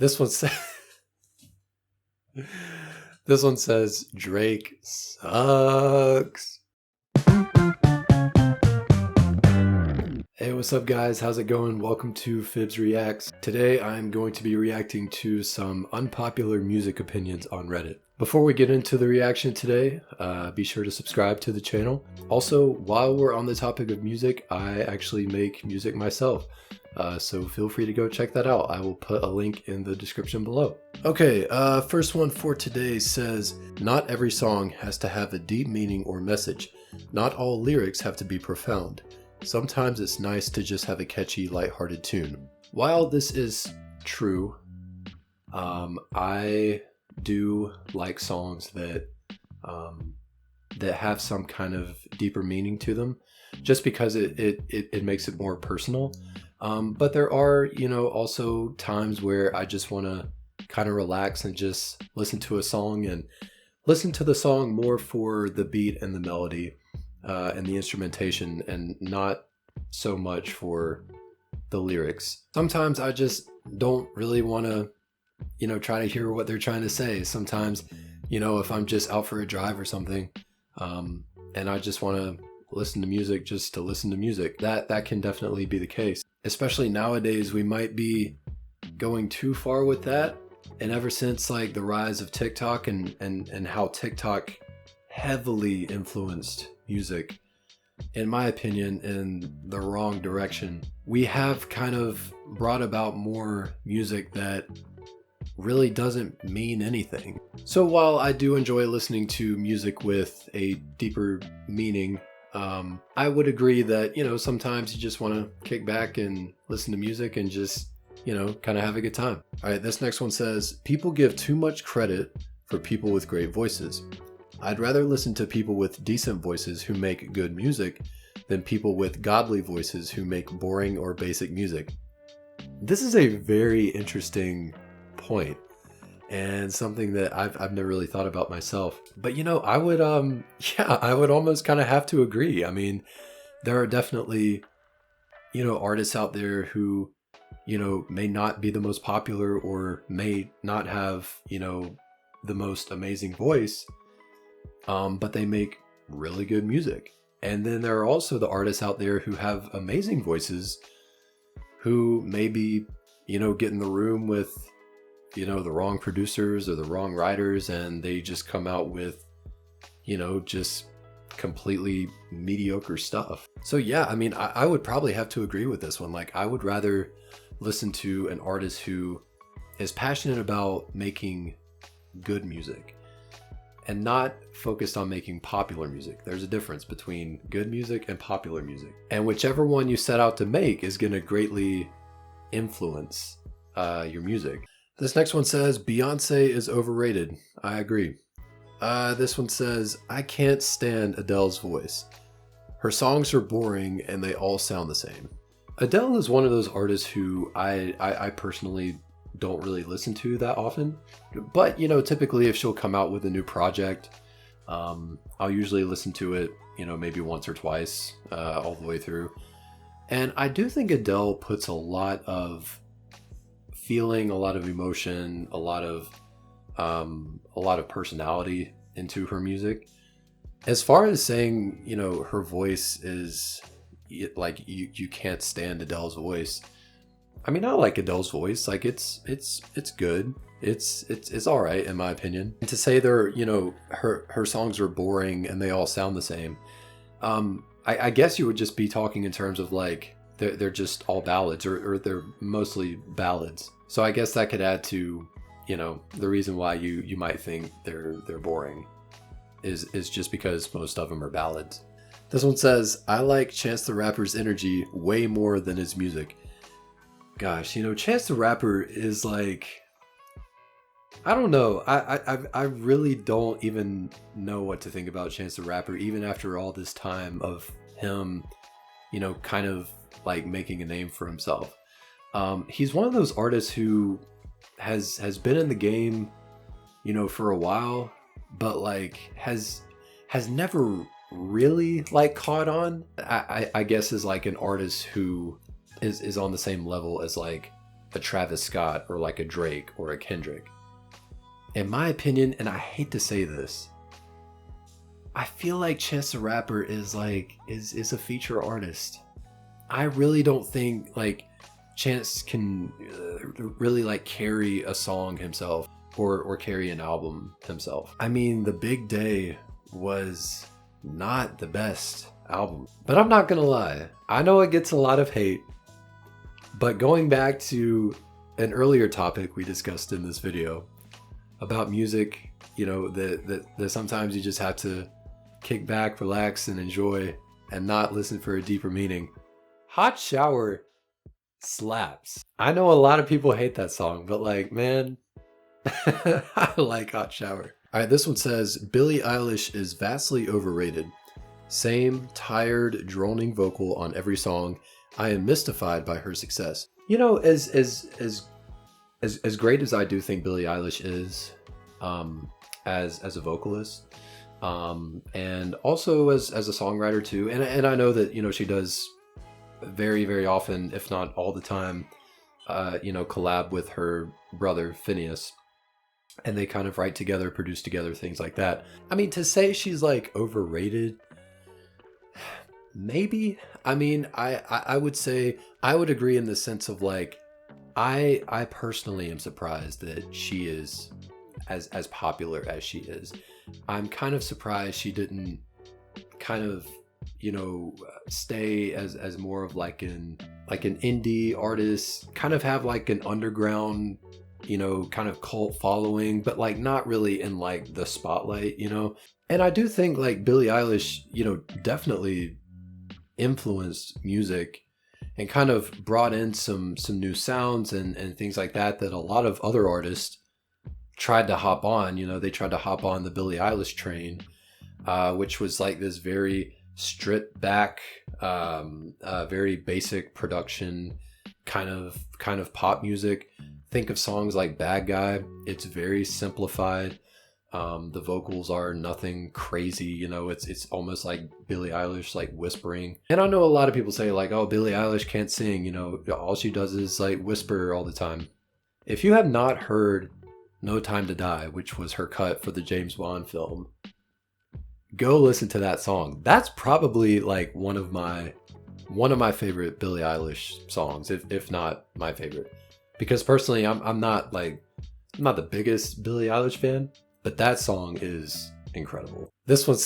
This one says this one says Drake sucks. Hey, what's up guys? How's it going? Welcome to Fibs Reacts. Today I'm going to be reacting to some unpopular music opinions on Reddit. Before we get into the reaction today, be sure to subscribe to the channel. Also, while we're on the topic of music, I actually make music myself. So feel free to go check that out. I will put a link in the description below. Okay, first one for today says, not every song has to have a deep meaning or message. Not all lyrics have to be profound. Sometimes it's nice to just have a catchy, lighthearted tune. While this is true, I do like songs that have some kind of deeper meaning to them, just because it makes it more personal. But there are, also times where I just want to kind of relax and just listen to a song and listen to the song more for the beat and the melody and the instrumentation, and not so much for the lyrics. Sometimes I just don't really want to, try to hear what they're trying to say. Sometimes, if I'm just out for a drive or something, and I just want to listen to music just to listen to music, that can definitely be the case. Especially nowadays, we might be going too far with that. And ever since like the rise of TikTok and how TikTok heavily influenced music, in my opinion, in the wrong direction, we have kind of brought about more music that really doesn't mean anything. So while I do enjoy listening to music with a deeper meaning, I would agree that, sometimes you just want to kick back and listen to music and just, kind of have a good time. All right, this next one says, people give too much credit for people with great voices. I'd rather listen to people with decent voices who make good music than people with godly voices who make boring or basic music. This is a very interesting point, and something that I've never really thought about myself. But I would I would almost kind of have to agree. I mean, there are definitely artists out there who may not be the most popular or may not have the most amazing voice, but they make really good music. And then there are also the artists out there who have amazing voices, who maybe get in the room with the wrong producers or the wrong writers, and they just come out with just completely mediocre stuff. So yeah, I mean, I would probably have to agree with this one. Like, I would rather listen to an artist who is passionate about making good music and not focused on making popular music. There's a difference between good music and popular music, and whichever one you set out to make is going to greatly influence your music. This next one says, Beyonce is overrated. I agree. This one says, I can't stand Adele's voice. Her songs are boring and they all sound the same. Adele is one of those artists who I personally don't really listen to that often. But, typically if she'll come out with a new project, I'll usually listen to it, maybe once or twice all the way through. And I do think Adele puts a lot of feeling, a lot of emotion, a lot of personality into her music. As far as saying, her voice is like, you can't stand Adele's voice. I mean, I like Adele's voice. Like, it's good. It's all right in my opinion. And to say her songs are boring and they all sound the same, I guess you would just be talking in terms of like they're just all ballads, or they're mostly ballads. So I guess that could add to, the reason why you might think they're boring is just because most of them are ballads. This one says, I like Chance the Rapper's energy way more than his music. Gosh, Chance the Rapper is like, I don't know. I really don't even know what to think about Chance the Rapper, even after all this time of him, kind of like making a name for himself. He's one of those artists who has been in the game, for a while, but like has never really like caught on. I guess is like an artist who is on the same level as like a Travis Scott or like a Drake or a Kendrick. In my opinion, and I hate to say this, I feel like Chance the Rapper is a feature artist. I really don't think like Chance can really like carry a song himself or carry an album himself. I mean, The Big Day was not the best album, but I'm not gonna lie, I know it gets a lot of hate, but going back to an earlier topic we discussed in this video about music, you know, that sometimes you just have to kick back, relax, and enjoy and not listen for a deeper meaning. Hot Shower slaps. I know a lot of people hate that song, but like, man, I like Hot Shower. All right, this one says, Billie Eilish is vastly overrated. Same tired, droning vocal on every song. I am mystified by her success. You know, as great as I do think Billie Eilish is, as a vocalist, and also as a songwriter too, and I know that, you know, she does very, very often, if not all the time, you know, collab with her brother Phineas, and they kind of write together, produce together, things like that. I mean, to say she's like overrated, maybe. I mean, I would say I would agree in the sense of like, I personally am surprised that she is as popular as she is. I'm kind of surprised she didn't kind of, you know, stay as more of like an indie artist, kind of have like an underground, you know, kind of cult following, but like not really in like the spotlight, you know. And I do think like Billie Eilish, you know, definitely influenced music and kind of brought in some new sounds and things like that a lot of other artists tried to hop on. You know, they tried to hop on the Billie Eilish train, which was like this very stripped back, very basic production kind of pop music. Think of songs like Bad Guy. It's very simplified. The vocals are nothing crazy, you know, it's almost like Billie Eilish like whispering. And I know a lot of people say like, oh, Billie Eilish can't sing, you know, all she does is like whisper all the time. If you have not heard No Time to Die, which was her cut for the James Bond film, go listen to that song. That's probably like one of my favorite Billie Eilish songs, if not my favorite. Because personally, I'm not the biggest Billie Eilish fan, but that song is incredible. This one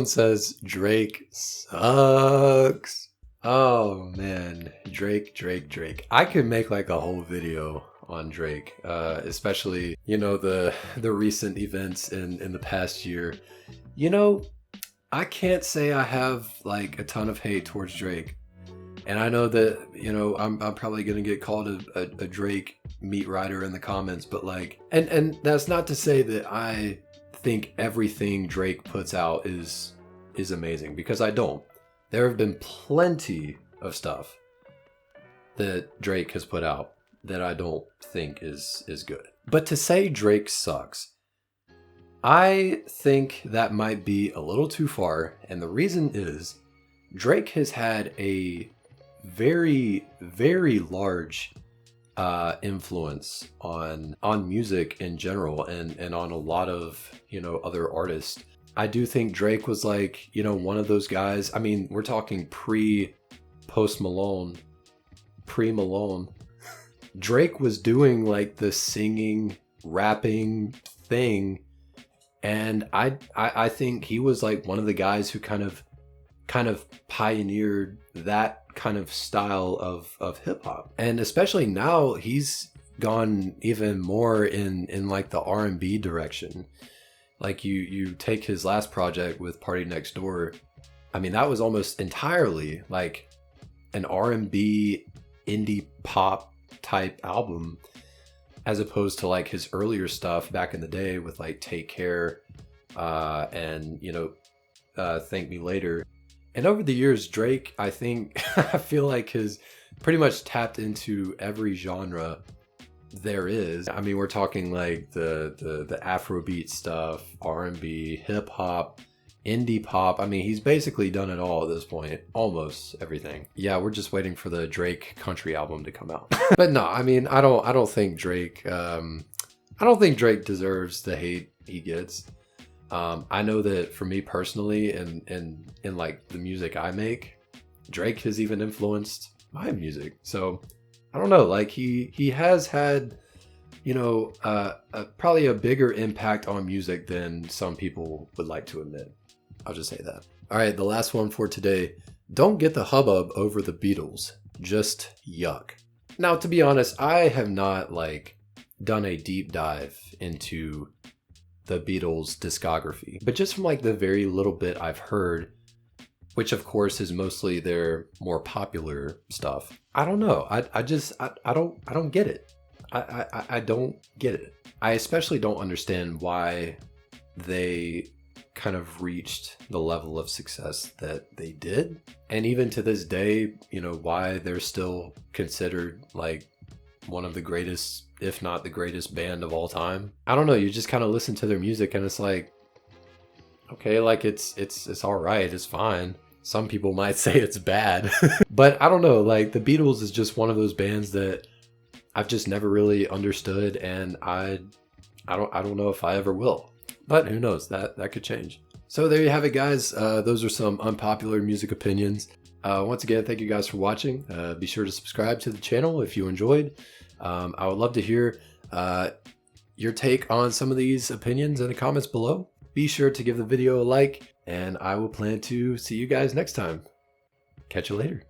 says Drake sucks. Oh man, Drake. I could make like a whole video on Drake, especially, you know, the recent events in the past year. You know, I can't say I have like a ton of hate towards Drake. And I know that, you know, I'm probably going to get called a Drake meat rider in the comments, but like, and that's not to say that I think everything Drake puts out is amazing, because I don't. There have been plenty of stuff that Drake has put out that I don't think is good. But to say Drake sucks, I think that might be a little too far. And the reason is Drake has had a very, very large influence on music in general and on a lot of, you know, other artists. I do think Drake was like, you know, one of those guys. I mean, we're talking pre-Post Malone, pre-Malone. Drake was doing like the singing, rapping thing, and I think he was like one of the guys who kind of pioneered that kind of style of hip hop. And especially now he's gone even more in like the R&B direction. Like you take his last project with Party Next Door. I mean, that was almost entirely like an R&B indie pop type album, as opposed to like his earlier stuff back in the day with like Take Care and, you know, Thank Me Later. And over the years, Drake, I think, I feel like has pretty much tapped into every genre there is. I mean, we're talking like the Afrobeat stuff, R&B, hip hop, indie pop. I mean, he's basically done it all at this point, almost everything. Yeah, we're just waiting for the Drake country album to come out. But no, I mean, I don't think Drake deserves the hate he gets. I know that for me personally, and in like the music I make, Drake has even influenced my music. So I don't know, like he has had, you know, probably a bigger impact on music than some people would like to admit. I'll just say that. All right, the last one for today. Don't get the hubbub over the Beatles. Just yuck. Now, to be honest, I have not like done a deep dive into the Beatles discography, but just from like the very little bit I've heard, which of course is mostly their more popular stuff. I don't know. I don't get it. I don't get it. I especially don't understand why they kind of reached the level of success that they did. And even to this day, you know, why they're still considered like one of the greatest, if not the greatest band of all time. I don't know, you just kind of listen to their music and it's like, okay, like it's all right, it's fine. Some people might say it's bad. But I don't know, like the Beatles is just one of those bands that I've just never really understood, and I don't know if I ever will. But who knows, that could change. So there you have it, guys. Those are some unpopular music opinions. Once again, thank you guys for watching. Be sure to subscribe to the channel if you enjoyed. I would love to hear your take on some of these opinions in the comments below. Be sure to give the video a like, and I will plan to see you guys next time. Catch you later.